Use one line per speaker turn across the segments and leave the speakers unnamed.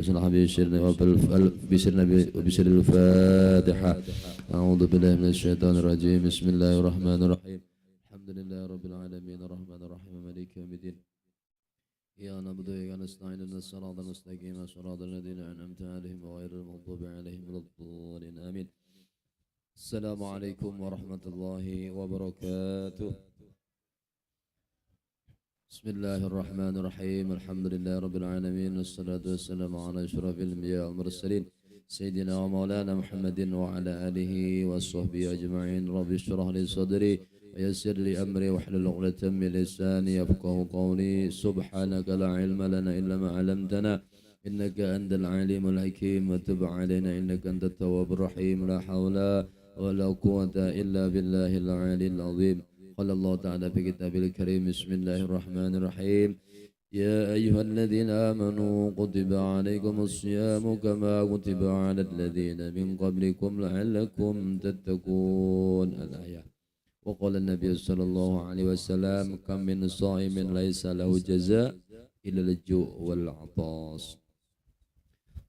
بشر الفاتحة. أعوذ بالله من الشيطان الرجيم. بسم الله الرحمن الرحيم. الحمد لله رب العالمين الرحمن الرحيم مالك يوم الدين. إياك نعبد وإياك نستعين اهدنا الصراط المستقيم صراط الذين أنعمت عليهم غير المغضوب عليهم ولا الضالين آمين. السلام عليكم ورحمة الله وبركاته. بسم الله الرحمن الرحيم. الحمد لله رب العالمين والصلاة والسلام على أشرف الأنبياء والمرسلين سيدنا ومولانا محمد وعلى آله وصحبه أجمعين. رب اشرح لي صدري ويسر لي أمري واحلل عقدة من لساني يفقهوا قولي. سبحانك لا علم لنا إلا ما علمتنا إنك أنت العليم الحكيم وتب علينا إنك أنت التواب الرحيم. لا حول ولا قوة إلا بالله العلي العظيم. قال الله تعالى في كتابه الكريم. بسم الله الرحمن الرحيم. يا أيها الذين آمنوا كتب عليكم الصيام كما كتب على الذين من قبلكم لعلكم تتقون. الآية. وقال النبي صلى الله عليه وسلم كم من صائم ليس له جزاء إلا الجوع والعطاس.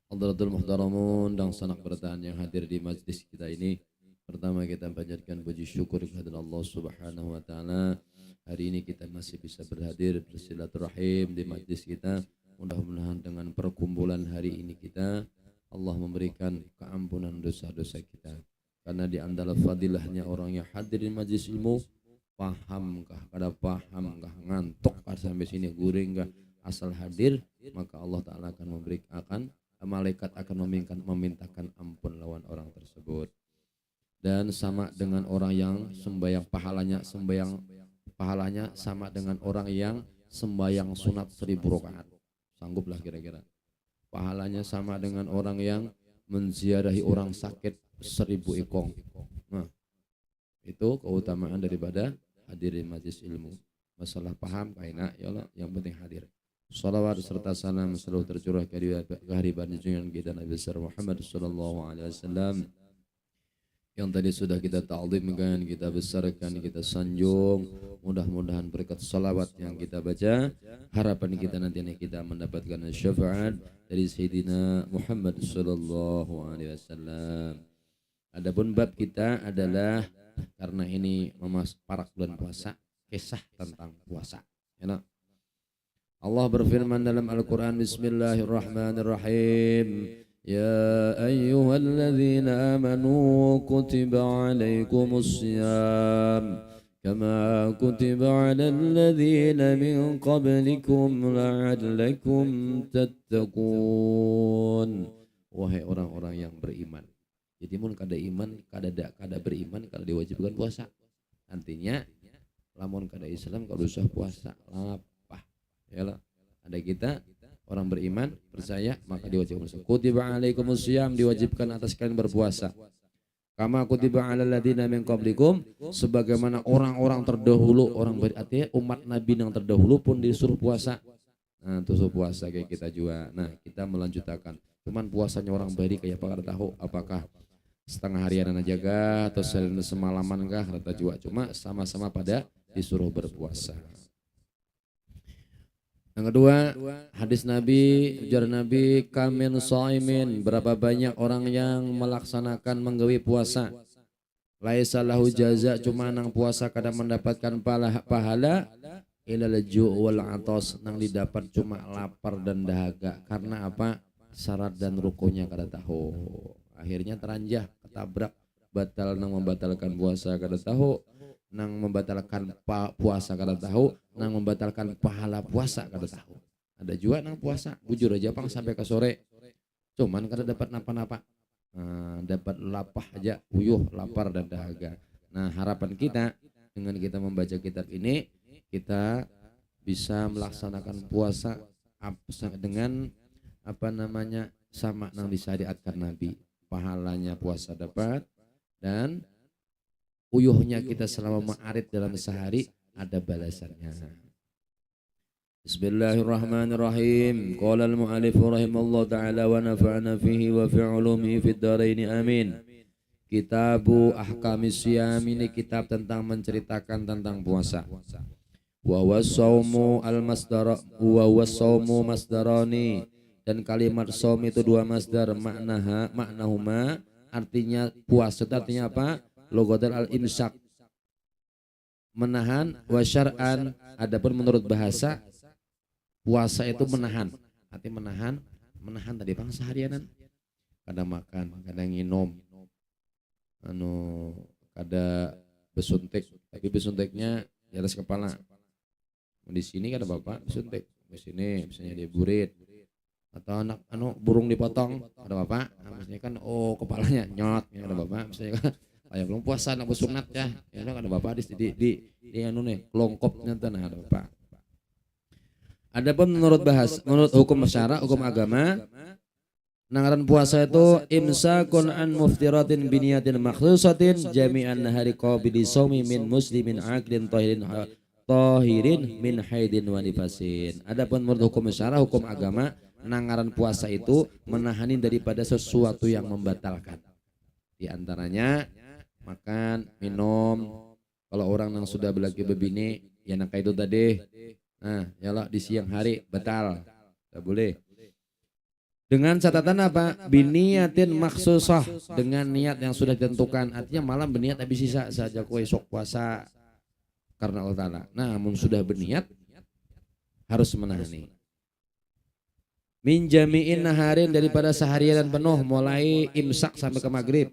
Hadratul Muhtaramun dan sanak bertahan yang hadir di majlis kita ini. Pertama kita panjatkan puji syukur kepada Allah Subhanahu wa taala. Hari ini kita masih bisa berhadir bersilaturahim di majlis kita. Mudah-mudahan dengan perkumpulan hari ini kita Allah memberikan keampunan dosa-dosa kita. Karena di antara fadilahnya orang yang hadir di majlis ilmu, pahamkah, kada pahamkah, ngantokkah sampai sini guringkah, asal hadir maka Allah taala akan malaikat akan memintakan ampun lawan orang tersebut. Dan sama dengan orang yang sembahyang pahalanya sama dengan orang yang sembahyang sunat 1000 rakaat. Sangguplah kira-kira. Pahalanya sama dengan orang yang menziarahi orang sakit 1000 ekong. Nah, itu keutamaan daripada hadirin majlis ilmu. Masalah paham kaina ya Allah, yang penting hadir. Salawat serta salam selalu tercurah ke hadirat junjungan kita Nabi besar Muhammad sallallahu alaihi wasallam yang tadi sudah kita ta'zimkan, kita besarkan, kita sanjung. Mudah-mudahan berkat salawat yang kita baca, harapan kita nanti kita mendapatkan syafaat dari Sayyidina Muhammad sallallahu alaihi wasallam. Adapun bab kita adalah karena ini parak bulan puasa, kisah tentang puasa. Enak. Allah berfirman dalam Al-Quran. Bismillahirrahmanirrahim. Ya ayyuhalladzina amanu kutiba alaikumus siyam kama kutiba alal ladzina min qablikum la'allakum tattaqun. Wahai orang-orang yang beriman. Jadi mun kada iman, kada beriman, kada diwajibkan puasa. Artinya lamun kada Islam kada usah puasa. Lapah. Yalah. Ada kita orang beriman, percaya, maka diwajibkan berpuasa. Kutiba alaikumus syiyam, diwajibkan atas kalian berpuasa. Kama kutiba alal ladzina min qablikum, sebagaimana orang-orang terdahulu, artinya umat Nabi yang terdahulu pun disuruh puasa. Nah, disuruh puasa kayak kita juga. Nah, kita melanjutkan. Cuman puasanya orang bari kayak apa kada tahu, apakah setengah harian aja kah atau semalaman kah kata juga. Cuma sama-sama pada disuruh berpuasa. Yang kedua, hadis Nabi, ujar Nabi, kamin shaimin, berapa banyak orang yang melaksanakan menggawi puasa. Laisa lahu jaza, cuma nang puasa kada mendapatkan pahala, ilal ju' wal atas, nang didapat cuma lapar dan dahaga. Karena apa? Syarat dan rukunnya kada tahu. Akhirnya teranjah, ketabrak, batal nang membatalkan puasa kada tahu. Nang membatalkan puasa kada tahu, nang membatalkan pahala puasa kada tahu. Ada juga nang puasa bujur aja pang sampai ke sore, cuman kada dapat napa-napa. Dapat lapah aja, uyuh, lapar dan dahaga. Nah, harapan kita dengan kita membaca kitab ini, kita bisa melaksanakan puasa dengan sama nang disyariatkan Nabi. Pahalanya puasa dapat, dan uyuhnya kita selama ma'arid dalam sehari ada balasannya. Bismillahirrahmanirrahim. Qala al-mu'allif rahimallahu ta'ala wa nafa'ana fihi wa fi 'ulumihi fid dharain amin. Kitabu Ahkamis Syiyam, ini kitab tentang menceritakan tentang puasa. Wa wasaumu al-masdar wa wasaumu masdarani. Dan kalimat som itu dua masdar, maknahuma artinya puasa itu artinya apa? Logotan al-imsak, menahan, wa syar'an adapun menurut bahasa puasa itu menahan. Arti menahan tadi bang seharianan. Kadang makan, kadang minum, kada besuntik, tapi besuntiknya di atas kepala. Di sini kan ada bapak besuntik, di sini misalnya dia burit atau anak burung dipotong ada bapak, maksudnya kan kepalanya nyot, ada bapak misalnya kan kayak belum puasa anak bersunat ya ada bapak di kelongkopnya tanah ada bapak. Adapun menurut hukum syara, hukum agama, nangaran puasa itu imsakun an muftiratin biniyatin makhsusatin jami'an nahari qabili shaumi min muslimin aqlin tahirin min haidin wa nifasin. Adapun menurut hukum syara, hukum agama, nangaran puasa itu menahani daripada sesuatu yang membatalkan. Di antaranya makan, minum. Kalau orang yang sudah berlaki berbini, ya nak itu tadi. Nah, yalah di siang hari batal. Tak boleh. Dengan catatan apa? Biniyatin maksusah, dengan niat yang sudah ditentukan. Artinya malam berniat habis sisa saja kue sok puasa karena Allah Ta'ala. Namun sudah berniat harus menahani. Min jami'in naharin daripada seharian penuh mulai imsak sampai ke maghrib.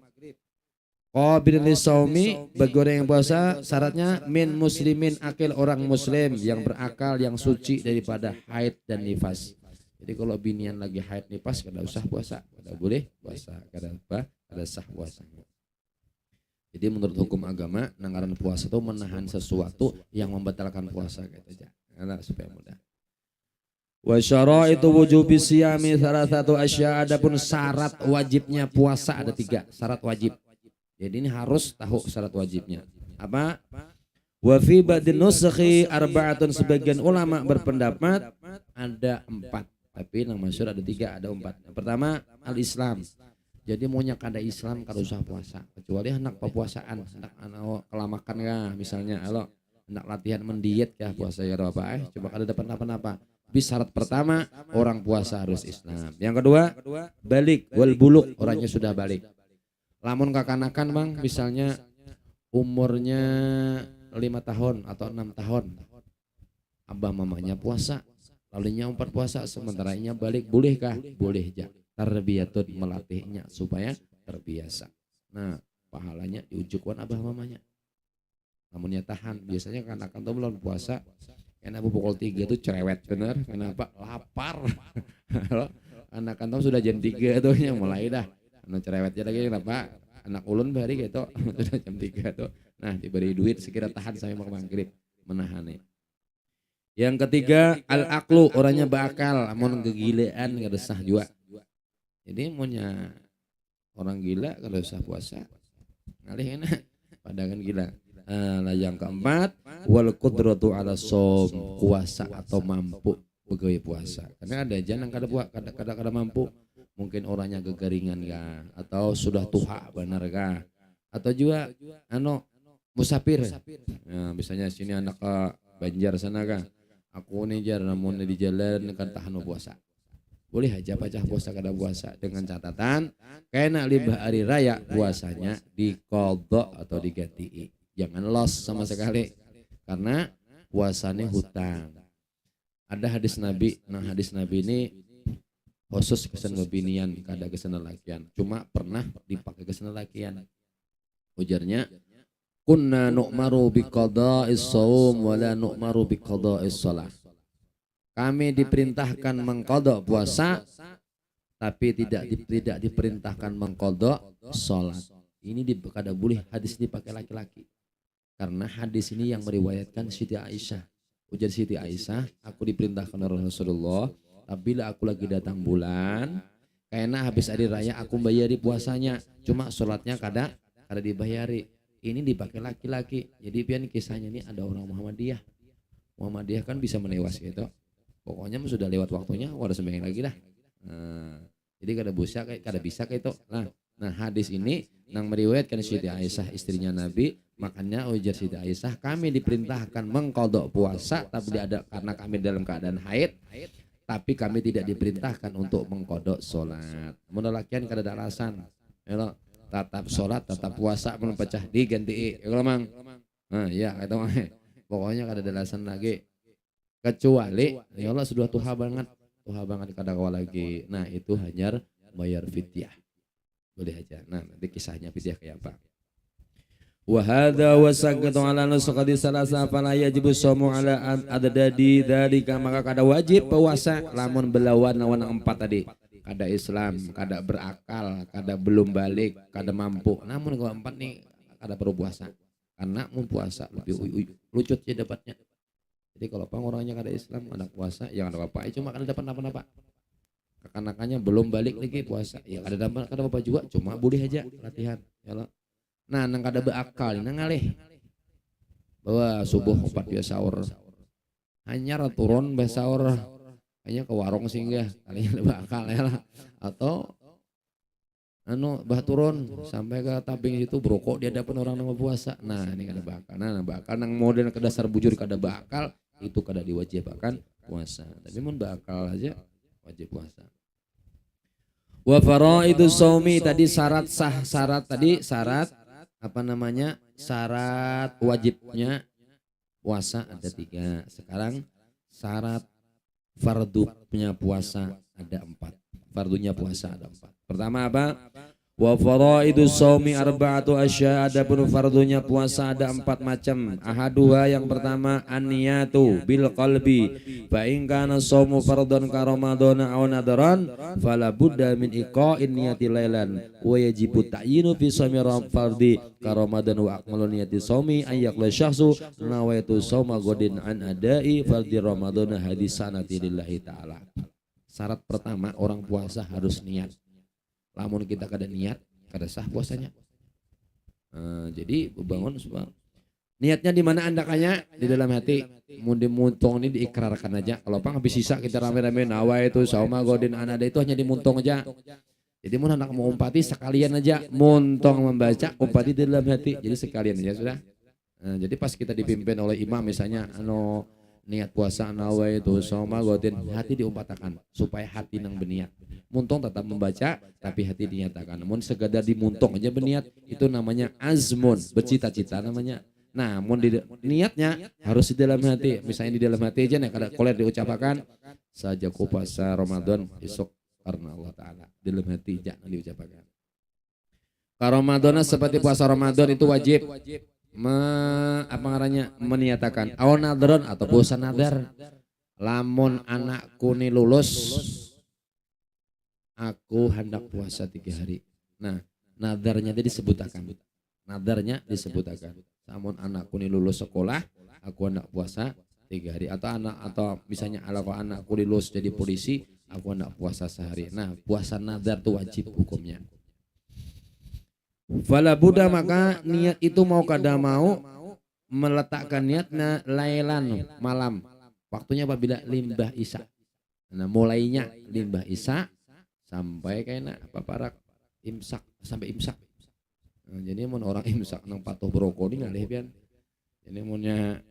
Qabilin lisaumi bagi orang yang puasa syaratnya min muslimin akil orang muslim yang berakal yang suci daripada haid dan nifas. Jadi kalau binian lagi haid nifas kada usah puasa, kada boleh puasa, kada apa? Kada sah puasanya. Jadi menurut hukum agama nangaran puasa itu menahan sesuatu yang membatalkan puasa gitu aja. Karena supaya mudah. Wa syaraitu wujubi siyami salasatu asya, adapun syarat wajibnya puasa ada 3 syarat wajib. Jadi ini harus tahu syarat wajibnya. Apa? Wa fi ba'din nusakhi arba'atun, sebagian ulama berpendapat ada 4. Tapi yang masyhur ada 3, ada 4. Yang pertama al-Islam. Jadi maunya kada Islam kada usah puasa. Kecuali anak pepuasaan, anak kelamakan kah misalnya, kalau anak latihan mendiet kah puasa ya apa coba kada dapat apa-apa. Tapi syarat pertama orang puasa harus Islam. Yang kedua balik wal buluk, orangnya sudah balik. Lamun kakanakan bang, misalnya umurnya 5 tahun atau 6 tahun, abah mamanya puasa, lalunya 4 puasa, sementara inya balik, bolehkah? Boleh aja. Tarbiyatun, melatihnya supaya terbiasa. Nah, pahalanya diujukkan abah mamanya. Namunnya tahan, biasanya kakanakan tuh belum puasa, karena pukul 3 itu cerewet bener. Kenapa? Lapar. Anak kantong sudah jam 3 tuh yang mulai dah. Anak cerewetnya lagi kenapa? Anak ulun bari gitu sudah jam 3 tuh. Nah, diberi duit sekira tahan sampai maghrib, menahannya. Yang ketiga al-aqlu, orangnya bakal, amun kegilaan enggak resah juga. Jadi maunya orang gila kalau usah puasa. Ngalih enak padangan gila. Nah, yang keempat wal qudratu ala shaum, kuasa atau mampu pegawai puasa. Karena ada aja yang kada mampu. Mungkin orangnya kegeringan kah, atau sudah tua benar kah, atau juga musafir. Nah, misalnya sini anak ke Banjar sana kah, aku nih jar namun di jalan kan tahan puasa. Boleh aja pacah puasa kada puasa, dengan catatan kena libah hari raya puasanya diqadha atau diganti. Jangan loss sama sekali karena puasanya hutang. Ada hadis Nabi, nah hadis Nabi ini khusus kesan bebinian, kada kesan lelakian. Cuma pernah dipakai kesan lelakian. Ujarnya, kunna nu'maru biqada'is shaum wa la nu'maru biqada'is shalah. Kami diperintahkan mengqadha puasa, tapi tidak diperintahkan mengqadha salat. Ini kada boleh hadis dipakai laki-laki. Karena hadis ini yang meriwayatkan Siti Aisyah. Ujar Siti Aisyah, aku diperintahkan oleh Rasulullah, apabila aku lagi datang bulan, karena habis hari raya aku bayari puasanya, cuma sholatnya kada dibayari. Ini dipakai laki-laki. Jadi pian kisahnya ini ada orang Muhammadiyah. Muhammadiyah kan bisa menewas gitu. Pokoknya sudah lewat waktunya, harus sembahyang lagi dah. Nah, jadi kada bisa kayak itu. Nah hadis ini nang meriwayatkan Siti Aisyah istrinya Nabi, makanya ujar Siti Aisyah, kami diperintahkan mengqadha puasa tapi ada karena kami dalam keadaan haid. Tapi kami tidak diperintahkan untuk mengkodok sholat. Menolakian kada ada alasan. Ya, tetap sholat, tetap puasa, pecah diganti. Kalau mang, nah ya kata mang, pokoknya kada ada alasan lagi. Kecuali, ya Allah sudah tuha banget kada kawa lagi. Nah itu hanya bayar fidyah. Boleh aja. Nah nanti kisahnya fidyah kayak apa. Wa hadza wa sakatu ala nusqati salasa fala yajibu shamu ala adadi dzalika, maka kada wajib puasa lamun belawan lawan empat tadi. Kada Islam, kada berakal, kada belum balik, kada mampu. Namun kalau empat nih kada perlu puasa. Karena mau puasa lebih lucut ya dapatnya. Jadi kalau orangnya kada Islam, kada puasa, ya kada apa-apa, cuma kada dapat apa-apa. Kekanakannya belum balik lagi puasa, ya kada dapat kada apa-apa juga, cuma boleh aja latihan. Ya Allah. Nah, nang kada beakal, nang ngalih bahwa subuh 4 biasa sahur, hanya turun biasa sahur, hanya ke warung singgah, kalinya beakal ya lah, atau bah turun sampai ke tabing itu berokok di hadapan orang yang puasa. Nah ini kada bakal, nah bakal nang model ke dasar bujur kada bakal, itu kada diwajibkan puasa. Tapi mun bakal aja wajib puasa. Wa faraidu shaumi tadi syarat sah, syarat apa namanya, syarat wajibnya puasa ada 3. Sekarang syarat fardunya puasa ada 4. Fardunya puasa ada 4. Pertama apa? Wa faraidu shaumi arba'atu asya, adapun fardunya puasa ada 4 macam. Ahaduha yang pertama an-niyatu bil qalbi. Fa in kana shaumu fardhan ka ramadhana aw nadharan fala budda min iqa'in niyati lailan wa yajibu ta'yinu fi shaumi fardhi ka ramadhan wa akmalu niyati shaumi ay yaqla syakhsu nawaitu shauma godin an adai fardhi ramadhana hadisanati lillahi ta'ala. Syarat pertama orang puasa harus niat. Lamun kita kada niat, kada sah puasanya. Jadi bangun subang. Niatnya di mana andakannya? Di dalam hati. Mundi muntong ini diikrarkan aja. Kalau apa habis sisa kita rame-rame nawa itu sauma godin anada itu hanya dimuntong aja. Jadi mun anak mau umpati sekalian aja muntong membaca, umpati di dalam hati. Jadi sekalian aja sudah. Jadi pas kita dipimpin oleh imam misalnya niat puasa nawa itu sauma godin, hati diumpatakan supaya hati nang berniat. Muntong tetap membaca tapi hati dinyatakan. Namun sekadar dimuntong aja berniat itu namanya azmun, bercita-cita namanya. Nah, niatnya harus di dalam hati. Misalnya di dalam hati aja nih kada koler diucapkan saja ku puasa Ramadan esok karena Allah Taala. Di dalam hati jangan diucapkan. Ramadan seperti puasa Ramadan itu wajib apa ngarannya meniatakan awan nadron atau puasa nadar. Lamun anakku nih lulus, aku hendak puasa 3 hari. Nah, nadarnya dia disebutakan. Nadarnya disebutakan. Namun anakku ini lulus sekolah, aku hendak puasa 3 hari. Atau misalnya kalau anakku lulus jadi polisi, aku hendak puasa sehari. Nah, puasa nadar itu wajib hukumnya. Fala buddha, maka niat itu mau kada mau meletakkan niatnya lailan malam. Waktunya apabila limbah isya. Nah, mulainya limbah isya sampai kayaknya apa parak imsak sampai imsak. Nah, jadi mun orang imsak nang patuh berokok ini ngalih pian. Jadi munnya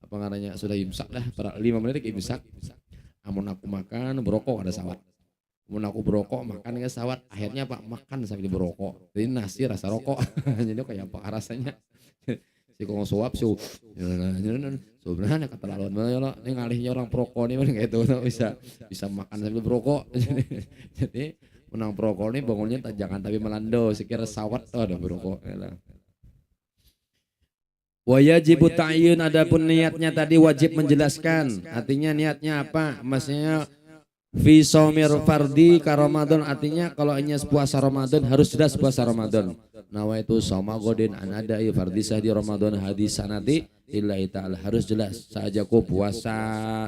apa ngarannya sudah imsak dah para 5 menit imsak. Amun aku makan berokok ada sawat. Mun aku berokok makan ke sawat, akhirnya Pak makan sambil berokok. Jadi nasi rasa rokok. Jadi kayak apa rasanya? Si kong suap sebenarnya keterlaluan banget ini ngalihnya orang perokok nih kayak itu bisa makan sambil berokok. Jadi menang perokok ini bangunnya jangan tapi melando sekira sawat tuh ada berokok. Wajibu ta'yun, adapun niatnya tadi wajib menjelaskan. Artinya niatnya apa? Maksudnya fi shaumir fardhi ka Ramadan, artinya kalau hanya puasa Ramadan harus jelas puasa Ramadan. Nawaitu shauma godin an adai fardhi sahdi Ramadan hadisanati lillahi ta'ala, harus jelas. Sahajaku puasa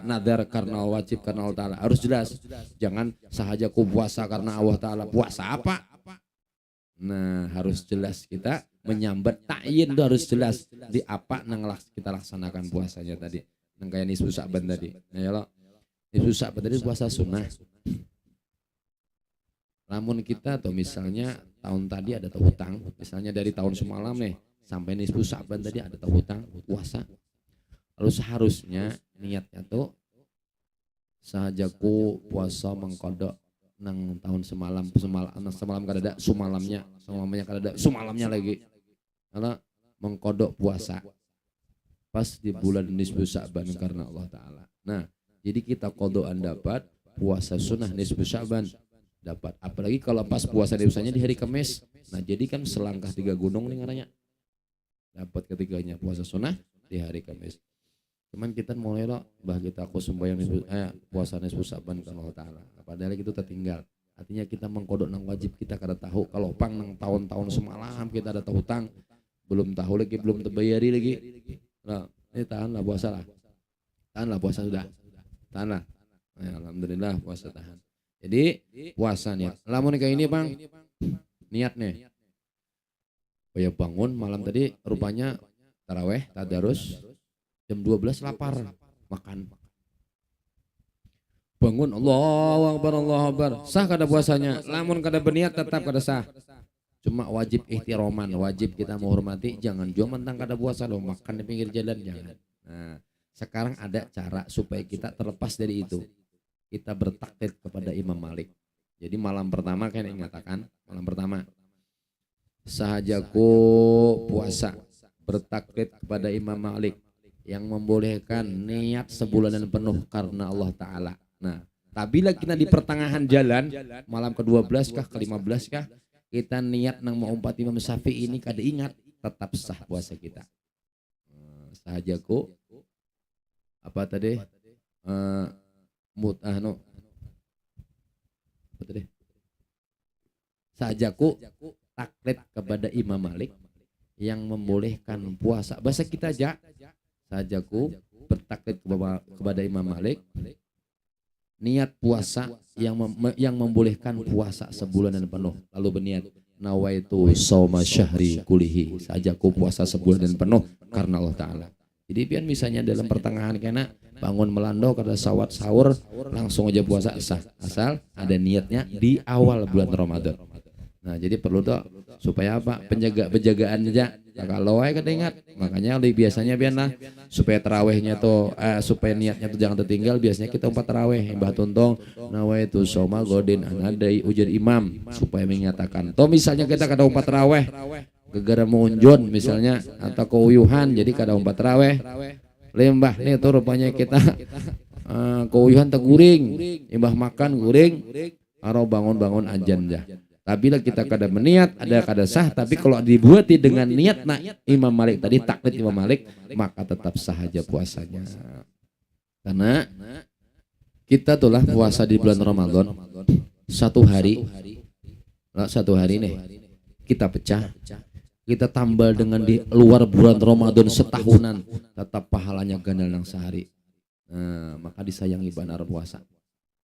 nadar karena wajib karena Allah Ta'ala, harus jelas. Jangan sahajaku puasa karena Allah Ta'ala, puasa apa? Nah, harus jelas kita menyambat ta'yin itu harus jelas di apa nang kita laksanakan puasanya tadi. Nang kayak nisfu Sa'ban tadi. Nah, ya lo. Nisfu Sa'ban tadi puasa sunnah. Namun kita atau misalnya tahun tadi ada hutang, misalnya dari tahun semalam nih sampai nisfu Sa'ban tadi ada hutang puasa. Lalu seharusnya niatnya tuh sahajaku puasa mengkodok nang tahun semalam kada ada semalamnya kada ada semalamnya lagi karena mengkodok puasa pas di bulan nisfu Sya'ban karena Allah Ta'ala. Nah jadi kita kodokan dapat puasa sunnah nisfu Sya'ban dapat, apalagi kalau pas puasa biasanya di hari Kamis. Nah jadi kan selangkah 3 gunung nih ngaranya dapat ketiganya puasa sunnah di hari Kamis. Cuman kita mulai loh bah kita aku sembahyang puasa nisfu Sya'ban karena Allah Ta'ala, padahal itu tertinggal. Artinya kita mengkodok nang wajib kita kada tahu. Kalau pang nang tahun-tahun semalam kita ada hutang belum tahu lagi, belum terbayari lagi. Nah ini tahanlah puasa sudah tahanlah. Nah, alhamdulillah puasa tahan. Jadi puasa niat. Lamun kayak ini bang niatnya. Oh ya bangun malam tadi rupanya taraweh tadarus jam 12 lapar makan. Bangun Allahu Akbar sah kada puasanya. Lamun kada berniat tetap kada sah. Cuma wajib ihtiroman, wajib kita menghormati. Jangan juga mentang kada puasa loh makan di pinggir jalan, jangan. Nah sekarang ada cara supaya kita terlepas dari itu. Kita bertaklid kepada Imam Malik. Jadi malam pertama kan mengatakan malam pertama sahajaku puasa bertaklid kepada Imam Malik yang membolehkan niat sebulanan penuh karena Allah Ta'ala. Nah apabila kita di pertengahan jalan malam ke-12 kah ke-15 kah kita niat nang mau umpat Imam Syafi'i ini kada ingat, tetap sah puasa kita. Sahajaku apa tadi apa tadi sahajaku taklid kepada Imam Malik yang membolehkan puasa. Bahasa kita aja sahajaku bertaklid kepada Imam Malik niat puasa yang membolehkan puasa sebulanan penuh, lalu berniat nawaitu shauma syahri kulihi, sahajaku puasa sebulan penuh karena Allah Ta'ala. Jadi pian misalnya dalam pertengahan kena bangun melando kada sawat sahur langsung aja puasa sah, asal ada niatnya di awal bulan Ramadan. Nah jadi perlu tuh supaya apa penjagaan aja. Nah, kalau kada ingat makanya lebih biasanya biarlah supaya tarawehnya tuh supaya niatnya tuh jangan tertinggal. Biasanya kita umpat taraweh Mbah Tuntong nawaitu shauma godin anadai ujar imam supaya menyatakan. Toh misalnya kita kada umpat taraweh gegara munjun misalnya atau keuyuhan jadi kada umpat taraweh lembah nih tuh rupanya kita keuyuhan teguring imbah makan guring aro bangun ajan dah. Tapi lah kita kada meniat ada kada sah, tapi kalau dibuati dengan niat Imam Malik tadi taklid Imam Malik maka tetap sah aja puasanya. Karena kita tulah puasa di bulan Ramadan satu hari nih kita pecah, kita tambah dengan di luar bulan Ramadan setahunan tetap pahalanya gandal nang sehari. Nah, maka disayangi benar puasa.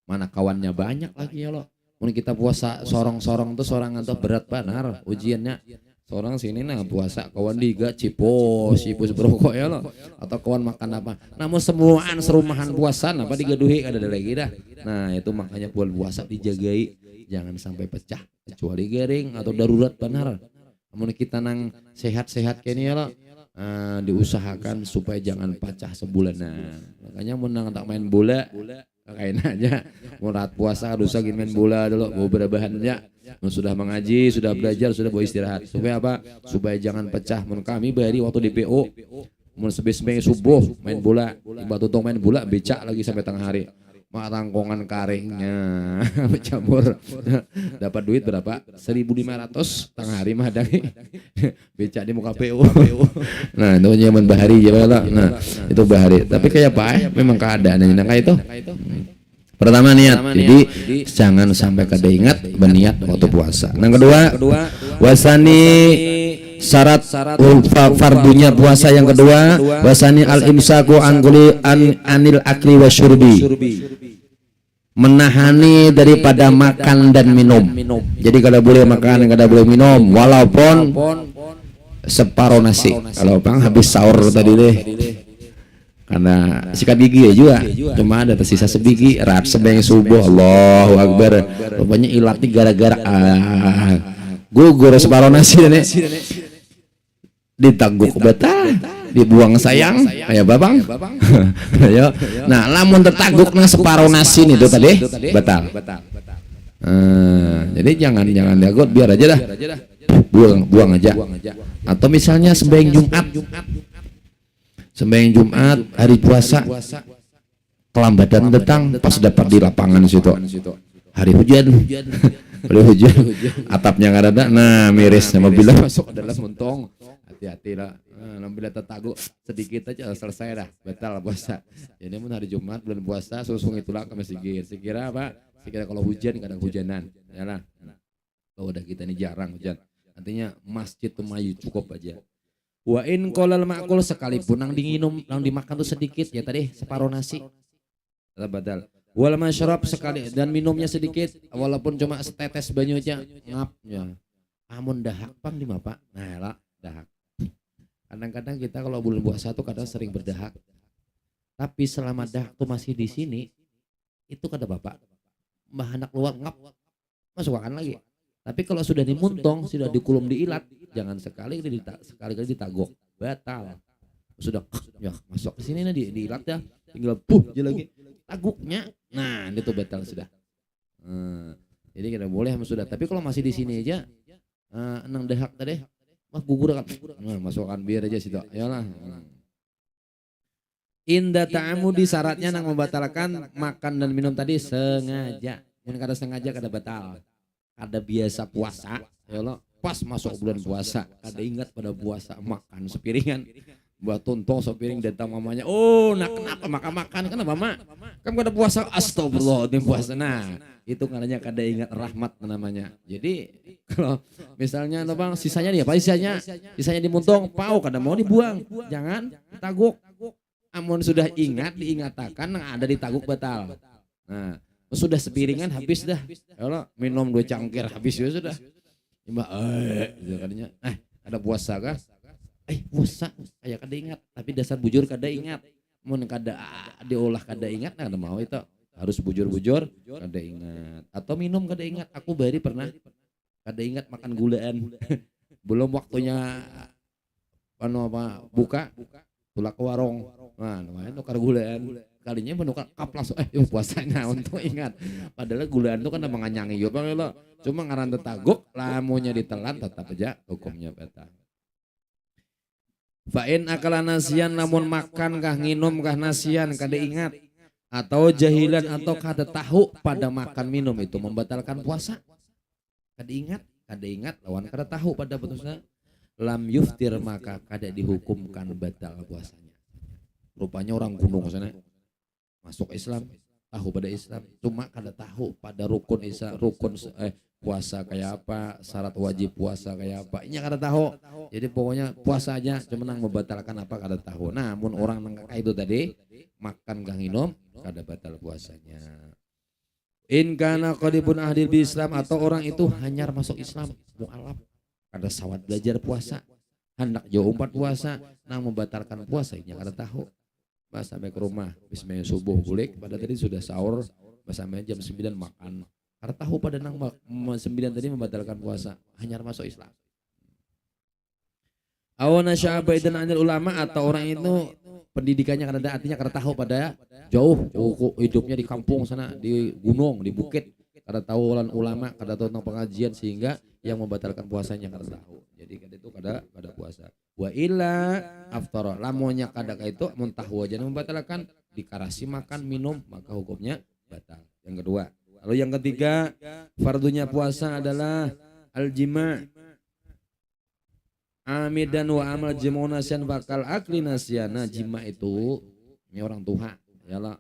Mana kawannya banyak lagi ya lo. Mungkin kita puasa sorong-sorong tuh sorangan tuh berat benar ujiannya. Seorang sini nah puasa kawan diga cipos berokok ya lo atau kawan makan apa. Namun semuaan serumahan puasa apa digaduhi ada lagi dah. Nah itu makanya bulan puasa dijagai jangan sampai pecah kecuali garing atau darurat benar. Namun kita nang sehat-sehat kayaknya ya lo diusahakan supaya jangan pecah sebulan. Nah makanya menang tak main bola kayaknya aja murat puasa harus lagi main bola dulu mau berbahannya sudah mengaji sudah belajar sudah mau istirahat supaya apa supaya jangan pecah. Mun kami bari waktu di PO mun sebes-bes subuh main bola Mbah Tuntong main bola becak lagi sampai tengah hari mak tangkongan karingnya bercampur dapat duit berapa 1.500 tengah hari mah ada becak di muka PO. Nah itu nyaman bahari ya lah. Nah itu bahari tapi kayak apa memang keadaannya kayak itu. Pertama niat, jadi jangan sampai kada ingat berniat waktu puasa. Yang kedua wasani syarat fardunya puasa yang kedua wasani al imsaku anil akli wasyurbi, menahani daripada makan dan minum. Jadi kada boleh makan kada boleh minum walaupun separuh nasi. Kalau bang habis sahur tadi deh karena sikat gigi ya juga cuma ada tersisa sebiji rat sebeng subuh Allahu Akbar rupanya ilatnya gara-gara gugur separuh nasi nih ditangguk batal
dibuang sayang ya babang. Ya. Nah, lamun tertagukna separuh nasi itu tadi batal. Jadi jangan diagot, biar aja dah. Buang aja. Atau misalnya sembahyang Jumat hari puasa kelambatan datang pas dapat di lapangan situ. Hari hujan. Atapnya nggak ada, nah miris sama bila masuk ke dalam montong, hati-hati lah. Nah, bila tertaguk sedikit aja selesai dah, batal puasa. Jadi mun hari Jumat bulan puasa susung itulah ke masjid. Sekira apa? Sekira kalau hujan kadang hujanan, ya lah. Kalau udah kita ini jarang hujan, artinya masjid tuh mayu cukup aja. Wa in kolal makul sekalipun nang diminum, nang dimakan tuh sedikit ya tadi separuh nasi, batal. Wal masyrab sekali dan minumnya sedikit walaupun cuma setetes banyu aja ngapnya. Amun dahak pang di mapa. Nah, lah dahak. Kadang-kadang kita kalau bulan puasa tuh kadang sering berdahak. Tapi selama dahak tuh masih di sini itu kata Bapak, mbah anak keluar ngap masukkan lagi. Tapi kalau sudah dimuntong, sudah dikulum diilat, jangan sekali-kali ditagok, batal. Sudah ya masuk ke sini nih diilat ya, tinggal aja lagi. Taguknya, nah itu batal sudah. Jadi kita boleh sudah. Tapi kalau masih di sini aja, nang dahak tadi, mah gugur kan, masukkan biar aja situ. Ayolah. Indah ta'amu di syaratnya nang membatalkan makan dan minum tadi sengaja. Yang kada sengaja kada batal. Kada biasa puasa, ayolah. Pas masuk bulan puasa, kada ingat pada puasa makan sepiringan. Buat tontong sepiring datang mamanya, oh nah kenapa makan kenapa mak kan kada puasa, astagfirullah di puasa. Nah itu karena kada ingat rahmat namanya. Jadi kalau misalnya bang sisanya nih apa sisanya dimuntong pau kada mau dibuang, jangan ditaguk. Amun sudah ingat diingatakan yang ada ditaguk batal. Nah sudah sepiringan habis dah, kalau minum 2 cangkir habis ya sudah. Mbak gitu katanya, ada puasa kah? Puasa kayak kada ingat, tapi dasar bujur kada ingat. Mun kada diolah kada ingat, nah kada mau itu. Harus bujur-bujur kada ingat. Atau minum kada ingat. Aku bari pernah kada ingat makan gulaan. Belum waktunya buka tulak ke warung. Nah, namanya tukar gulaan. Kalinya menukar kap langsung puasanya untuk ingat. Padahal gulaan itu kan menganyangi yo Bang lo. Cuma ngaran tetaguk, lamunya ditelan tetap aja hukumnya batal. Fa'in akala nasian namun makan kah nginum kah nasian kada ingat atau jahilan atau kada tahu pada makan minum itu membatalkan puasa. Kada ingat lawan kada tahu pada putusnya lam yuftir maka kada dihukumkan batal puasanya. Rupanya orang gunung sana masuk Islam, tahu pada Islam, cuma kada tahu pada rukun puasa kayak apa, syarat wajib puasa kayak apa, ini kada tahu. Jadi pokoknya puasa aja, cuma nang membatalkan apa kada tahu. Namun orang nang itu tadi makan kang minum kada batal puasanya. In kana qadibun ahdil bi Islam atau orang itu hanyar masuk Islam, mualaf, kada sawat belajar puasa, hendak jauh umpat puasa, nang membatalkan puasanya kada tahu. Pas sampai ke rumah, bismillah subuh gulik, pada tadi sudah sahur, pas sampai jam 9 makan. Karena tahu pada nang 9 tadi membatalkan puasa, hanya masuk Islam. Awana sya'abaidan anil ulama atau orang itu pendidikannya karena artinya karena tahu pada jauh hidupnya di kampung sana, di gunung, di bukit. Karena tahu ulama, karena tahu tentang pengajian sehingga yang membatalkan puasanya karena tahu. Jadi kada itu kada puasa. Wa illa aftara lamonnya kada itu muntahu aja membatalkan dikarasi makan minum maka hukumnya batal. Yang kedua. Lalu yang ketiga, fardunya puasa adalah al-jima' amidan wa amal jimunasian bakal akli nasiana. Jima itu ini orang tua, yalah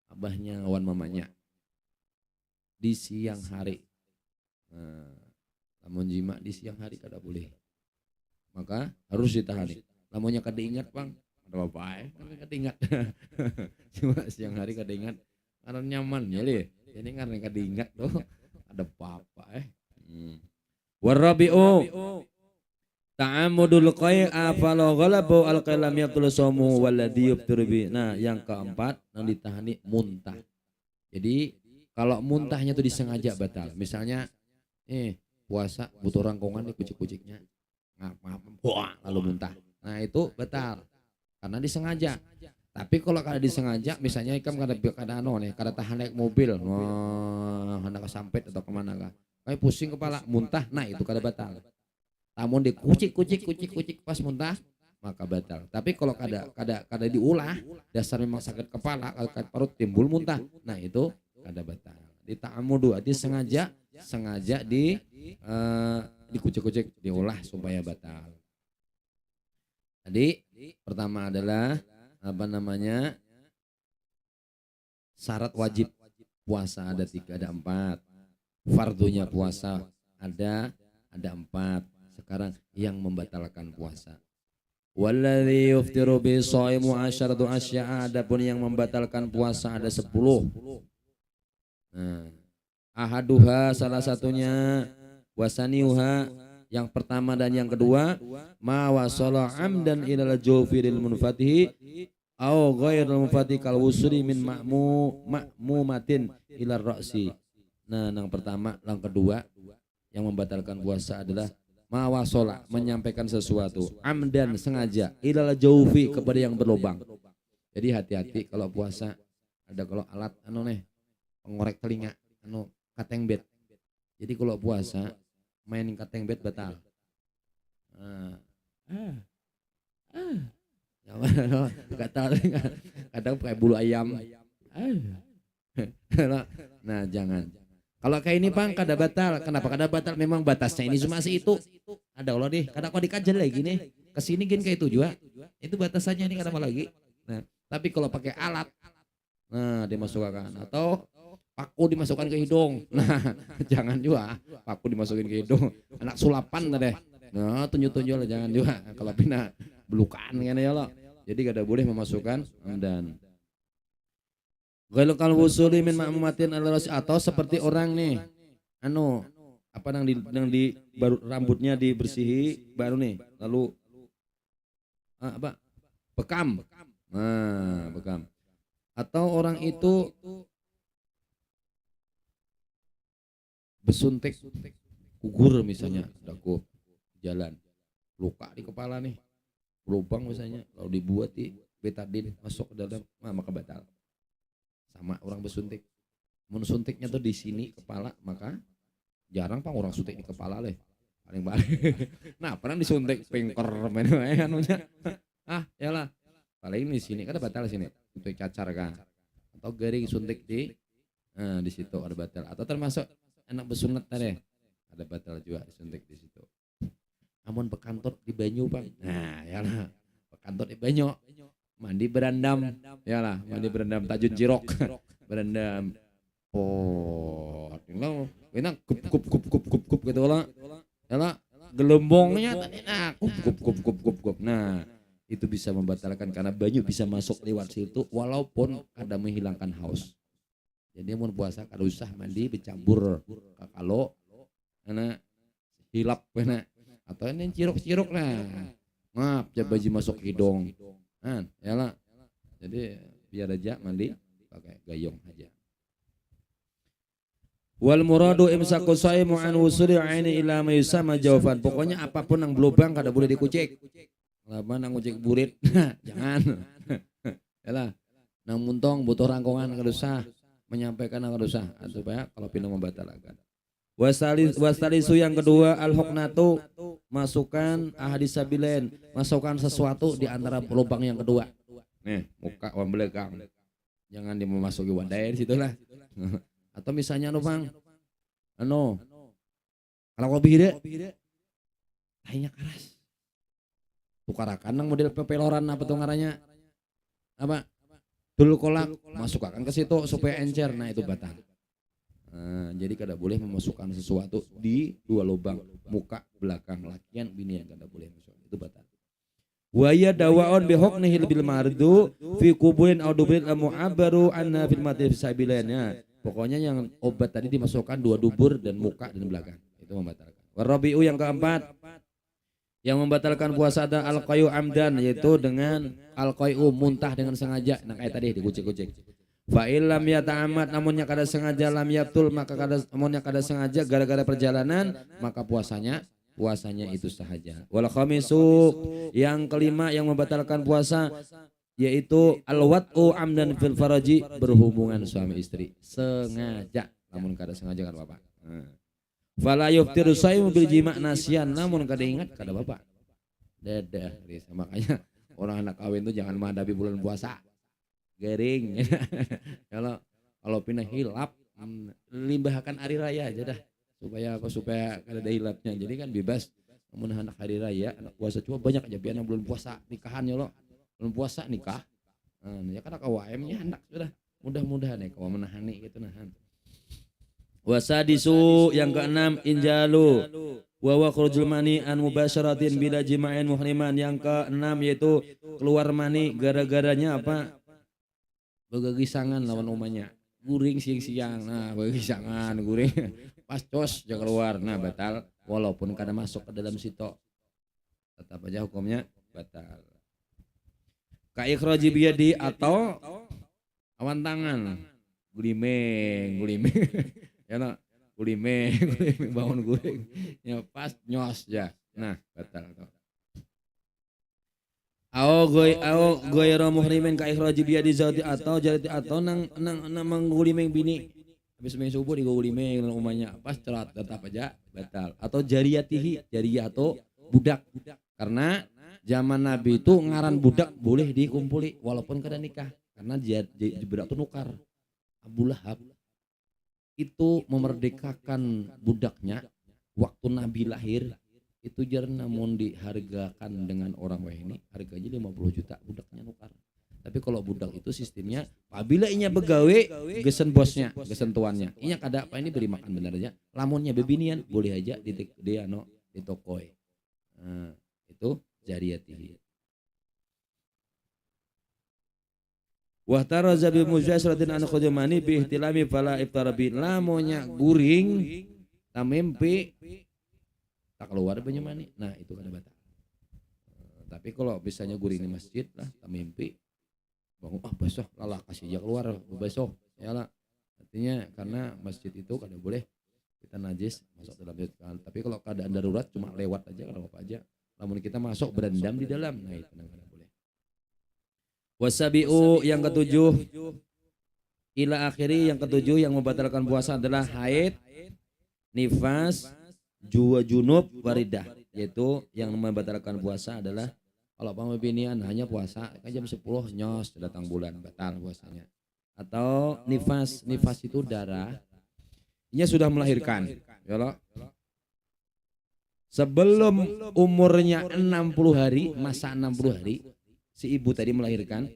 abahnya wan mamanya di siang hari. Namun jima di siang hari kada boleh, maka harus ditahani. Lamonnya kada ingat bang, ada apa? Kada ingat. Cuma siang hari kada ingat, karena nyaman ya le. Ini karena kada ingat tuh ada apa Warabi'u ta'amudul qai'a fala ghalabu al-qalam yaqtul sumu walladhi yubtiru bi. Nah, yang keempat yang ditahani muntah. Jadi kalau muntahnya itu disengaja batal. Misalnya puasa butuh rangkongan di kucik-kuciknya. Wah, lalu muntah. Nah, itu batal. karena disengaja. Tapi kalau kada disengaja, misalnya ikam kada tahan naik mobil, hendak kesampet atau kemana kah, kayak pusing kepala, muntah, nah itu kada batal. Namun dikucik pas muntah, maka batal. Tapi kalau kada diulah, dasar memang sakit kepala, sakit perut timbul muntah, nah itu kada batal. Di ta'amudu, arti sengaja dikucik-kucik, diolah supaya batal. Tadi pertama adalah syarat wajib puasa ada 3, ada 4. Fardunya puasa ada 4. Sekarang yang membatalkan puasa. Walladzi yuftiru bi shaimu asyaratu asya'a, adapun yang membatalkan puasa ada 10. Nah, ahaduha salah satunya, wasaniuha yang pertama dan yang kedua, ma wasala amdan ilal jawfiril munfatihi au ghairil munfatihi kal wusuli min ma'mumatin ila ra'si. Nah, yang pertama, yang kedua yang membatalkan puasa adalah ma wasala, menyampaikan sesuatu amdan sengaja ilal jawfi kepada yang berlubang. Jadi hati-hati kalau puasa, ada kalau alat pengorek telinga kateng bed. Jadi kalau puasa main kateng bed batal. Kadang pakai bulu ayam. Nah, jangan. Kalau kayak ini Bang kada batal. Kenapa kada batal? Memang batasnya ini cuma itu. Ada Allah nih, kada kau dikajal lagi nih. Kesini gini kayak itu juga. Itu batasannya ini kada mau lagi. Nah, tapi kalau pakai alat, nah dimasukkan atau paku dimasukkan ke hidung. Nah, jangan juga paku dimasukin ke hidung. Anak sulapan tadi. Nah, tunjuk-tunjuk lah, jangan juga. Kalau pina belukan kan ya lo. Jadi kada boleh memasukkan dan ghailul wusuli min ma'mumatin atau seperti orang nih yang di baru rambutnya dibersihi baru nih lalu bekam. Nah, bekam. Atau orang itu besuntik gugur misalnya, daku jalan luka di kepala nih, lubang misalnya, lalu dibuat di betadin masuk ke dalam, maka batal. Sama orang besuntik, suntiknya tuh di sini kepala, maka jarang Pak orang suntik di kepala leh, paling. Nah pernah disuntik pengker anunya, yalah paling di sini kan batal sini untuk cacar kan, atau garing suntik di situ ada batal. Atau termasuk anak besunat tadi ada batal juga disuntik di situ. Amun bekantut di banyu Bang, nah yalah bekantut di banyu, mandi berendam, yalah mandi berendam tajun jirok, berendam tinggal enak kup gitu lah, yalah gelembongnya tadi kup. Nah itu bisa membatalkan karena banyu bisa masuk lewat situ walaupun ada menghilangkan haus. Jadi mau puasa kada usah mandi bercampur kalau enak hilap enak atau ini ciruk lah, ngap baju masuk hidung, yalah. Jadi biar aja mandi pakai gayung aja. Wal muradu imsaku shaimu an wusuli aini ila ma yusama jawfan. Pokoknya apapun yang berlubang kada boleh dikucik. Lama nang ngucik burit, jangan. Yalah. Nang muntong butuh rangkongan kada usah, menyampaikan kada usah supaya kalau pindah membatalkan. Wasalisu yang kedua al-huknatu, masukkan ahadis sabilen, masukkan sesuatu di antara lubang yang kedua. Nih, muka wan belakang. Jangan dimasuki wadai di situlah. Atau misalnya Bang, kalau kopi hide, tainya keras. Tukarakan nang model pepeloran apa tuh ngarannya? Apa? Dulu kolak, masukkan ke situ supaya encer. Nah itu batal. Jadi kada boleh memasukkan sesuatu di dua lubang, muka belakang lakian binian kada boleh masuk, itu batal. Wa ya dawaun bi huknihil bil mardu fi quburin aw dubil mu'abbaru anna fil mati fisabilannya. Pokoknya yang obat tadi dimasukkan dua dubur dan muka dan belakang, itu membatalkan. Warabiu yang keempat yang membatalkan puasa ada al-qayu amdan, yaitu dengan al-qayu muntah dengan sengaja. Nah kayak tadi dikucik-kucik. Fa illam yata'ammad, namunnya kada sengaja, lam yabtul, maka kada amunnya kada sengaja gara-gara perjalanan, maka puasanya
puasanya itu sahaja. Wal khamisu, yang kelima yang membatalkan puasa yaitu al-wat'u amdan fil faraji, berhubungan suami istri sengaja, namun kada sengaja kan Bapak. Fala yuftiru shaimu bil jima' nasyan, namun kada ingat kada Bapak. Dadah, makanya orang anak kawin itu jangan menghadapi bulan puasa. Garing. Kalau pindah hilap, limbahkan hari raya aja dah. Supaya apa? Supaya kada ada hilapnya. Jadi kan bebas. Namun anak hari raya, anak puasa cuma banyak aja biar bulan puasa nikahan ya lo. Bulan puasa nikah. Ya kan KWM-nya anak sudah. Mudah-mudahan ya kalau menahani gitu nahan. Wasadisu, yang keenam injalu wa khurujul mani an mubasyaratin bila jima'in muhriman. Yang keenam yaitu keluar mani gara-garanya apa? Begagisangan lawan umanya. Guring siang-siang. Nah, begagisangan guring pas cos jangan keluar. Nah, batal walaupun kada masuk ke dalam situ. Tetap aja hukumnya batal. Ka ikhraji biyadi, atau awan tangan. Gulimeng. Ya no, gulimeng bangun guring. Ya pas nyos ya. Nah, batal tuh. Ao goyro muhrimin ka ikhraji biyadi zauti, atau jalati, atau nang menggulimeng bini. Habis main subuh di gulimeng umanya pas cerat, tetap aja batal. Atau jariyatihi, jariyah atau budak. Karena zaman Nabi itu ngaran budak boleh dikumpuli walaupun kada nikah. Karena budak itu nukar. Abu Lahab itu memerdekakan budaknya waktu Nabi lahir itu jar, namun dihargakan dengan orang ini harganya 50 juta budaknya nukar. Tapi kalau budak itu sistemnya apabila inya begawe gesen bosnya, gesen tuannya, inya kada apa ini beri makan benar aja, lamunnya bebinian boleh aja di tokoi. Nah, itu jariyatihi. Wa taraza bi mujasratin an khudumani bi ihtilami fala iftarabi, lamonya guring tamempe tak keluar banyak mani. Nah, itu kada batal. Tapi kalau misalnya guring di masjid lah tamempe bangun besok lalah kasih aja keluar besok ya lah. Artinya karena masjid itu kada boleh kita najis masuk dalam masjid. Tapi kalau keadaan darurat cuma lewat aja kada apa aja. Namun kita masuk berendam di dalam, nah itu kada boleh. Wasabiu, yang ketujuh ila akhiri, yang ketujuh yang membatalkan puasa adalah haid, nifas, junub, waridah. Yaitu yang membatalkan puasa adalah kalau pembinian hanya puasa kan jam 10 nyos datang bulan batal puasanya. Atau nifas itu darah, ia sudah melahirkan, ya loh. Sebelum umurnya 60 hari, masa 60 hari si ibu tadi melahirkan,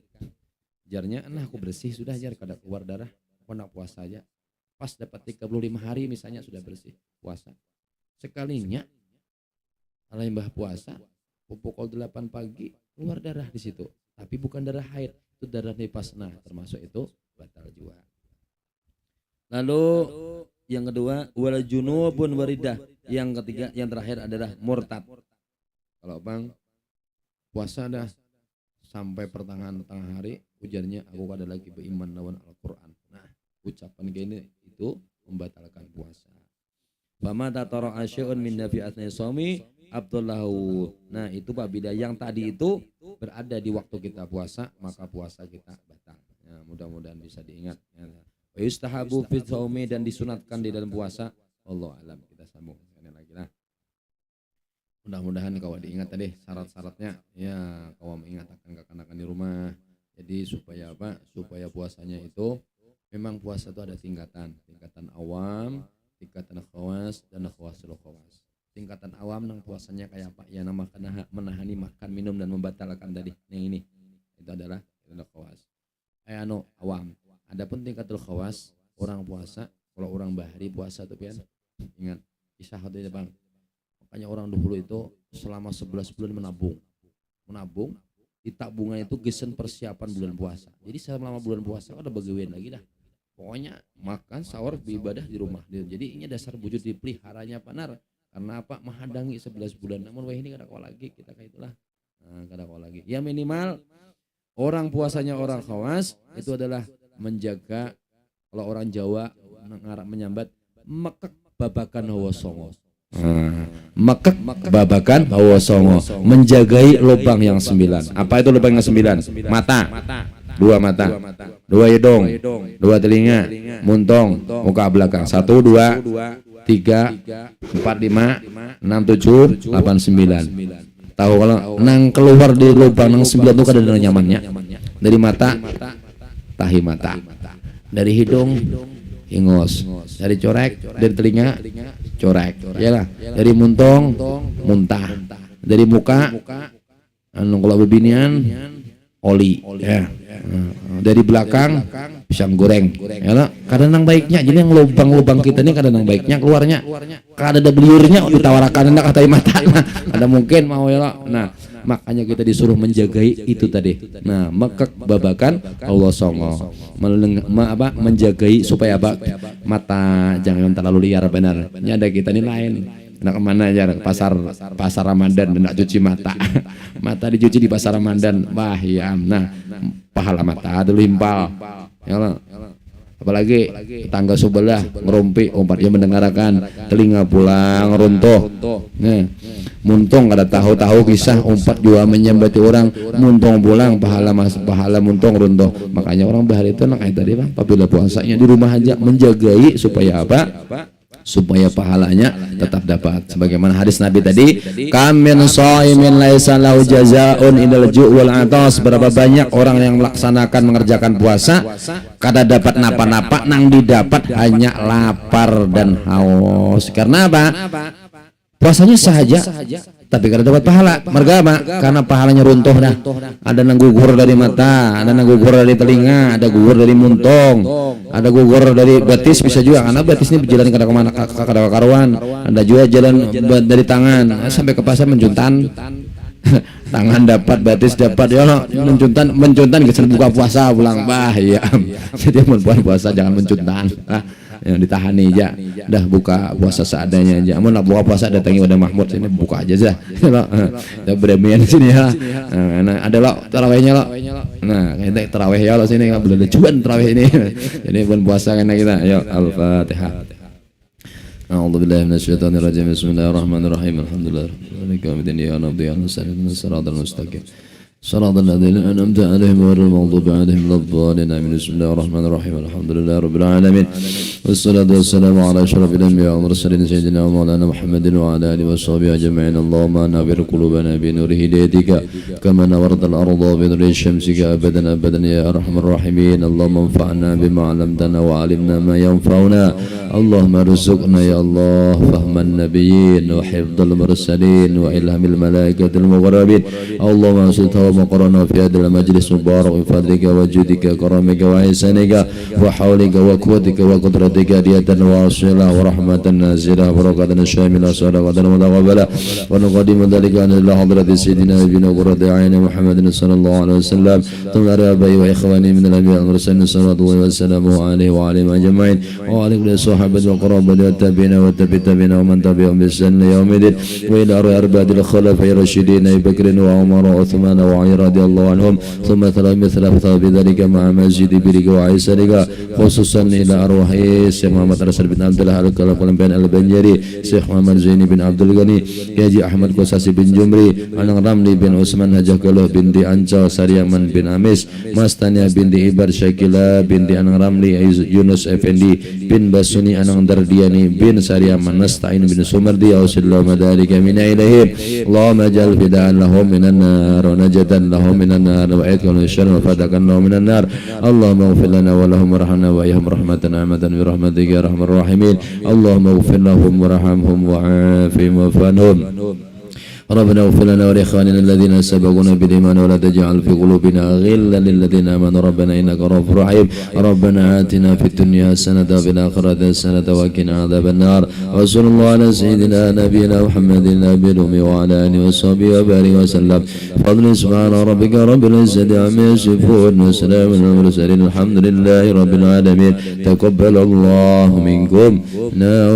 jarnya aku bersih sudah, jar kada keluar darah, aku nak puasa aja. Pas dapat 35 hari misalnya sudah bersih puasa. Sekalinya alai mbah puasa pukul 8 pagi keluar darah di situ, tapi bukan darah haid, itu darah nifas. Nah, termasuk itu batal juga. Lalu yang kedua wal junubun waridah. Yang ketiga, yang terakhir adalah murtad. Kalau bang puasa dah sampai pertengahan tengah hari ujarnya aku kada lagi beriman lawan Al-Quran. Nah, ucapan gini itu membatalkan puasa. Fama tatara asy'un min nafi asna shaumi Abdullahu. Nah, itu apabila yang tadi itu berada di waktu kita puasa, maka puasa kita batal. Ya, mudah-mudahan bisa diingat. Ya. Wa yustahabu fi shaumi, dan disunatkan di dalam puasa. Allah alam. Kita sambung sekali lagi lah. Mudah-mudahan kau diingat tadi syarat-syaratnya. Ya, kau mengingat akan kekanakan di rumah. Jadi supaya apa? Supaya puasanya itu memang puasa itu ada tingkatan awam, tingkatan khawas, dan khawasul khawas. Tingkatan awam nang puasanya kayak apa? Ya, nama menahani makan, minum, dan membatalkan tadi. Yang ini itu adalah khawas. Awam. Adapun tingkatul khawas, orang puasa, kalau orang bahari puasa tuh pian, ingat kisah itu bang. Makanya orang dahulu itu selama 11 bulan menabung, di tabungan itu gesen persiapan bulan puasa. Jadi selama bulan puasa ada bagaimana lagi dah. Pokoknya makan, sahur, beribadah di rumah. Jadi ini dasar wujud dipeliharanya panar. Karena apa? Menghadangi 11 bulan. Namun wah ini kada kau lagi, kita kayak itulah. Nah, kada kau lagi. Ya minimal orang puasanya orang khawas itu adalah menjaga, kalau orang Jawa menyambat mekek babakan hawa songo.
Mekek babakan hawa songo, menjagai lubang yang 9. Apa itu lubang yang 9? Mata, 2 mata, 2 hidung, 2 telinga, muntung, muka belakang, 1, 2, 3, 4, 5, 6, 7, 8, 9. Tahu kalau nang keluar di lubang nang 9 itu kada ada nyamannya. Dari mata, tahi mata. Dari hidung, hingos. Dari corek, dari telinga, corek. Yalah. Dari muntung, muntah. Dari muka, anu kalau bebinian, oli. Ya. Dari belakang, pisang goreng. Yalah. Kadang nang baiknya. Jadi yang lubang-lubang kita ini kadang nang baiknya keluarnya. Kada ada beliurnya, ditawarkan hendak katai mata. Ada mungkin mau ya. Nah, makanya kita disuruh menjagai itu tadi. Nah, mekek babakan Allah songo, menjagai supaya apa? Mata jangan terlalu liar benar. Ini ada kita ini lain. Nak kemana aja? Pasar Ramadan dan nak cuci mata. Mata dicuci di pasar Ramadan. Wah ya. Nah, pahala mata ada limpal. Ya Allah. Apalagi tetangga sebelah ngerumpi umpatnya mendengarkan, telinga pulang runtuh. Nah, muntung kada tahu kisah umpat jua menyambati orang, muntung pulang pahala muntung runtuh. Makanya orang bahar itu nak tadi Bang, apabila puasanya di rumah aja menjagai supaya apa? Supaya pahalanya tetap dapat. Sebagaimana hadis Nabi tadi, kam min shaimin laisa lahu jazaa'un indal ju' wal atas. Berapa banyak orang yang melaksanakan mengerjakan puasa kada dapat napa-napa, nang didapat hanya lapar dan haus. Karena apa? Puasanya sahaja tapi kada dapat pahala. Merga apa? Karena pahalanya runtuh dah. Ada nang gugur dari mata, ada nang gugur dari telinga, ada gugur dari muntung, ada gugur dari betis bisa juga karena betis ini berjalan kada kemana kada karuan. Ada juga jalan dari tangan sampai ke pasar menjuntan. Tangan dapat, betis dapat, ya mencuntan kesan buka puasa pulang bah ya. Jadi mun puasa jangan mencuntan. Yang ditahani aja, dah buka puasa seadanya aja. Amun nak buka puasa datangi wadah Mahmud sini buka aja dah. Dah beremian sini ya. Nah, ada lo tarawihnya lo. Nah, kita tarawih ya lo sini enggak boleh cuan tarawih ini. Jadi bulan puasa kan kita. Ayo Al-Fatihah. A'udzubillahi minasyaitonir rajim. Bismillahirrahmanirrahim. Alhamdulillahirabbil alamin. Ya Rabbi ya Nabi siratal mustaqim. صراط الذين أنعمت عليهم غير المغضوب عليهم ولا الضالين آمين. بسم الله الرحمن الرحيم الحمد لله رب العالمين والصلاة والسلام على أشرف الأنبياء والمرسلين سيدنا ومولانا محمد وعلى آله وصحبه أجمعين. اللهم نور قلوبنا بنور هدايتك كما نورت الأرض بنور شمسك أبدا أبدا يا أرحم الراحمين. اللهم انفعنا بما علمتنا وعلمنا ما ينفعنا. اللهم ارزقنا يا الله فهم النبيين وحفظ المرسلين وإلهام الملائكة المقربين. اللهم أنصتهم وقرنا في هذا المجلس مبارك بفضلك وجودك وكرمك وإحسانك وحولك وقوتك وقدرتك هدية واصلة ورحمة نازلة وبركة شاملة صدقة متقبلة. ونقدم ذلك إلى حضرة سيدنا ابن قرة عين محمد صلى الله عليه وسلم ثم أبي وإخواني من الأنبياء والمرسلين صلى الله عليه وسلم عليه وعليهم أجمعين وعلى كل الصحابة والقرابة والتابعين والتابعين ومن تبعهم بإحسان يوم الدين وإلى أربعة الخلفاء الراشدين أبي بكر وعمر وعثمان وعلي رضي الله عنهم ثم مثل بذلك مع مسجد بريك وعيسى خصوصا إلى أرواح الشيخ محمد رسول بن عبد الله الكلام بن البنجري الشيخ محمد زيني بن عبد الغني Haji Ahmad Kosasi bin Jumri Anang Ramli bin Utsman Hajakaloh binti Ancal Saryaman bin Amis Mas Tania binti Ibar Syakila binti Anang Ramli Yunus Effendi bin Basuni Anang Dardiani bin Saryaman Nastain bin Sumardi Ausillah Madalika min ilaihim Allahumma jal fida'an lahum minan nar wa najatan lahum minan nar wa aidkan syarr wa fadakan lahum minan nar. Allahumma ighfir lana wa lahum warhamna wa iyyahum rahmatan amatan bi rahmatika ya arhamar rahimin. Allahumma ighfir lahum warhamhum wa'afihim wa'fanhum. ربنا اغفر لنا ولإخواننا الذين سبقونا بالإيمان ولا تجعل في قلوبنا غلا للذين آمنوا ربنا إنك رؤوف رحيم. ربنا آتنا في الدنيا حسنة وفي الآخرة حسنة وقنا عذاب النار. وصلى الله على سيدنا نبينا محمد النبي الأمي وعلى آله وصحبه وبارك وسلم. فضل سبحان ربك رب العزة عما يصفون وسلام على المرسلين الحمد لله رب العالمين. تقبل الله منكم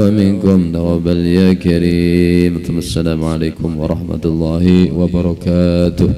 ومنكم تقبل يا كريم. السلام عليكم ورحمة الله وبركاته.